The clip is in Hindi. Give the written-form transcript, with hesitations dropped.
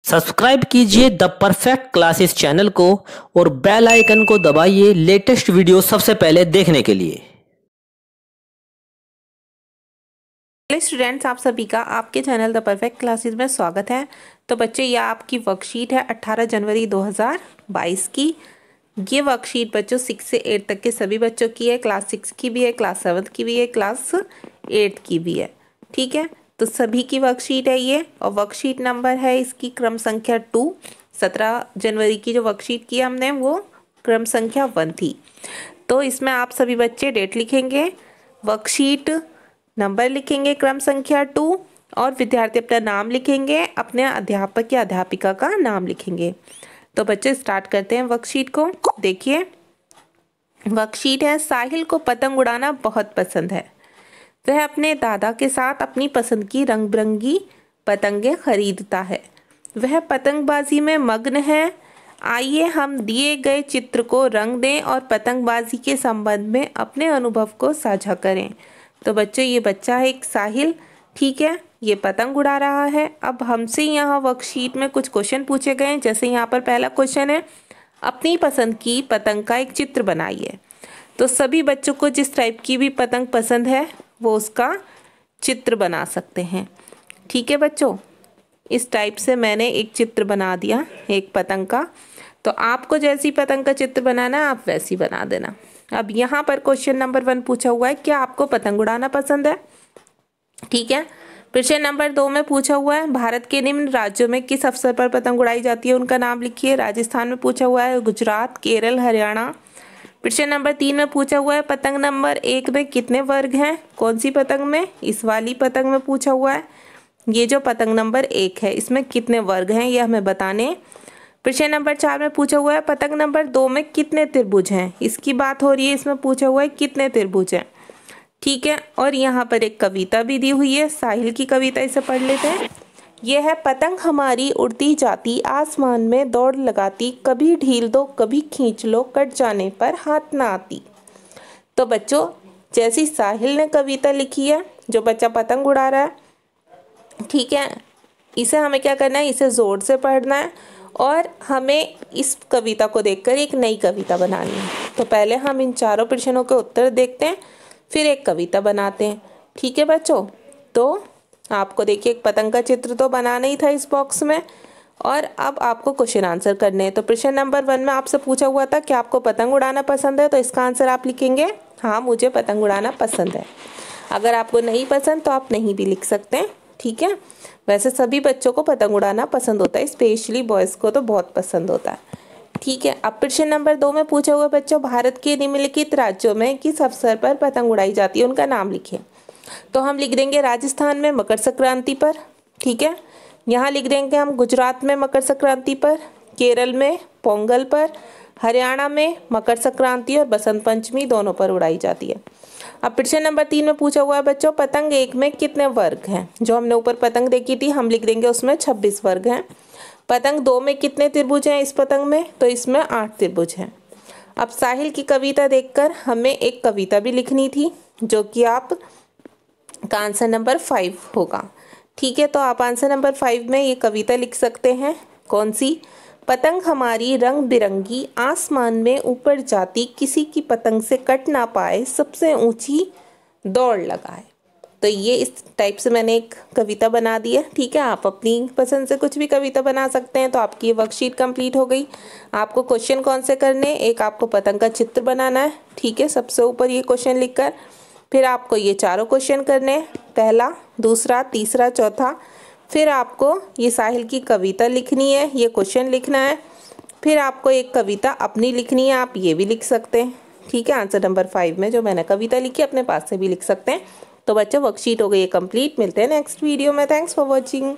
सब्सक्राइब कीजिए द परफेक्ट क्लासेस चैनल को और बेल आइकन को दबाइए लेटेस्ट वीडियो सबसे पहले देखने के लिए। हेलो स्टूडेंट्स, आप सभी का आपके चैनल द परफेक्ट क्लासेस में स्वागत है। तो बच्चे, यह आपकी वर्कशीट है 18 जनवरी 2022 की। ये वर्कशीट बच्चों 6 से 8 तक के सभी बच्चों की है। क्लास 6 की भी है, क्लास 7 की भी है, क्लास 8 की भी है। ठीक है, तो सभी की वर्कशीट है ये। और वर्कशीट नंबर है इसकी क्रम संख्या 2। 17 जनवरी की जो वर्कशीट की हमने वो क्रम संख्या 1 थी। तो इसमें आप सभी बच्चे डेट लिखेंगे, वर्कशीट नंबर लिखेंगे क्रम संख्या 2 और विद्यार्थी अपना नाम लिखेंगे, अपने अध्यापक या अध्यापिका का नाम लिखेंगे। तो बच्चे स्टार्ट करते हैं वर्कशीट को। देखिए, वर्कशीट है, साहिल को पतंग उड़ाना बहुत पसंद है। वह अपने दादा के साथ अपनी पसंद की रंग बिरंगी पतंगें खरीदता है। वह पतंगबाजी में मग्न है। आइए हम दिए गए चित्र को रंग दें और पतंगबाजी के संबंध में अपने अनुभव को साझा करें। तो बच्चों, ये बच्चा है एक साहिल, ठीक है, ये पतंग उड़ा रहा है। अब हमसे यहाँ वर्कशीट में कुछ क्वेश्चन पूछे गए हैं। जैसे यहाँ पर पहला क्वेश्चन है, अपनी पसंद की पतंग का एक चित्र बनाइए। तो सभी बच्चों को जिस टाइप की भी पतंग पसंद है वो उसका चित्र बना सकते हैं। ठीक है बच्चों, इस टाइप से मैंने एक चित्र बना दिया एक पतंग का। तो आपको जैसी पतंग का चित्र बनाना है आप वैसी बना देना। अब यहाँ पर क्वेश्चन नंबर 1 पूछा हुआ है, क्या आपको पतंग उड़ाना पसंद है? ठीक है। प्रश्न नंबर 2 में पूछा हुआ है, भारत के निम्न राज्यों में किस अवसर पर पतंग उड़ाई जाती है, उनका नाम लिखिए। राजस्थान में पूछा हुआ है, गुजरात, केरल, हरियाणा। प्रश्न नंबर 3 में पूछा हुआ है, पतंग नंबर 1 में कितने वर्ग हैं? कौन सी पतंग में? इस वाली पतंग में पूछा हुआ है। ये जो पतंग नंबर 1 है इसमें कितने वर्ग हैं ये हमें बताने। प्रश्न नंबर 4 में पूछा हुआ है, पतंग नंबर 2 में कितने त्रिभुज हैं? इसकी बात हो रही है, इसमें पूछा हुआ है कितने त्रिभुज हैं। ठीक है, और यहाँ पर एक कविता भी दी हुई है, साहिल की कविता, इसे पढ़ लेते हैं। यह है, पतंग हमारी उड़ती जाती आसमान में दौड़ लगाती, कभी ढील दो कभी खींच लो, कट जाने पर हाथ ना आती। तो बच्चों, जैसी साहिल ने कविता लिखी है, जो बच्चा पतंग उड़ा रहा है, ठीक है, इसे हमें क्या करना है, इसे जोर से पढ़ना है और हमें इस कविता को देखकर एक नई कविता बनानी है। तो पहले हम इन चारों प्रश्नों के उत्तर देखते हैं, फिर एक कविता बनाते हैं। ठीक है बच्चों, तो आपको देखिए एक पतंग का चित्र तो बनाना ही था इस बॉक्स में, और अब आपको क्वेश्चन आंसर करने हैं। तो प्रश्न नंबर 1 में आपसे पूछा हुआ था कि आपको पतंग उड़ाना पसंद है, तो इसका आंसर आप लिखेंगे हाँ मुझे पतंग उड़ाना पसंद है। अगर आपको नहीं पसंद तो आप नहीं भी लिख सकते हैं। ठीक है, वैसे सभी बच्चों को पतंग उड़ाना पसंद होता है, स्पेशली बॉयज़ को तो बहुत पसंद होता है। ठीक है, अब प्रश्न नंबर 2 में पूछा हुआ बच्चों, भारत के निम्नलिखित राज्यों में किस अवसर पर पतंग उड़ाई जाती है, उनका नाम लिखिए। तो हम लिख देंगे राजस्थान में मकर संक्रांति पर। ठीक है, यहाँ लिख देंगे हम गुजरात में मकर संक्रांति पर, केरल में पोंगल पर, हरियाणा में मकर संक्रांति और बसंत पंचमी दोनों पर उड़ाई जाती है। अब प्रश्न नंबर 3 में पूछा हुआ है बच्चों, पतंग 1 में कितने वर्ग हैं? जो हमने ऊपर पतंग देखी थी हम लिख देंगे उसमें 26 वर्ग हैं। पतंग 2 में कितने त्रिभुज हैं इस पतंग में? तो इसमें 8 त्रिभुज हैं। अब साहिल की कविता देखकर हमें एक कविता भी लिखनी थी, जो कि आप का आंसर नंबर 5 होगा। ठीक है, तो आप आंसर नंबर 5 में ये कविता लिख सकते हैं। कौन सी? पतंग हमारी रंग बिरंगी आसमान में ऊपर जाती, किसी की पतंग से कट ना पाए, सबसे ऊंची दौड़ लगाए। तो ये इस टाइप से मैंने एक कविता बना दी है। ठीक है, आप अपनी पसंद से कुछ भी कविता बना सकते हैं। तो आपकी ये वर्कशीट कंप्लीट हो गई। आपको क्वेश्चन कौन से करने? एक आपको पतंग का चित्र बनाना है, ठीक है, सबसे ऊपर ये क्वेश्चन लिखकर। फिर आपको ये चारों क्वेश्चन करने हैं, पहला, दूसरा, तीसरा, चौथा। फिर आपको ये साहिल की कविता लिखनी है, ये क्वेश्चन लिखना है। फिर आपको एक कविता अपनी लिखनी है, आप ये भी लिख सकते हैं। ठीक है, आंसर नंबर 5 में जो मैंने कविता लिखी अपने पास से भी लिख सकते हैं। तो बच्चों, वर्कशीट हो गई है कंप्लीट। मिलते हैं नेक्स्ट वीडियो में। Thanks for watching.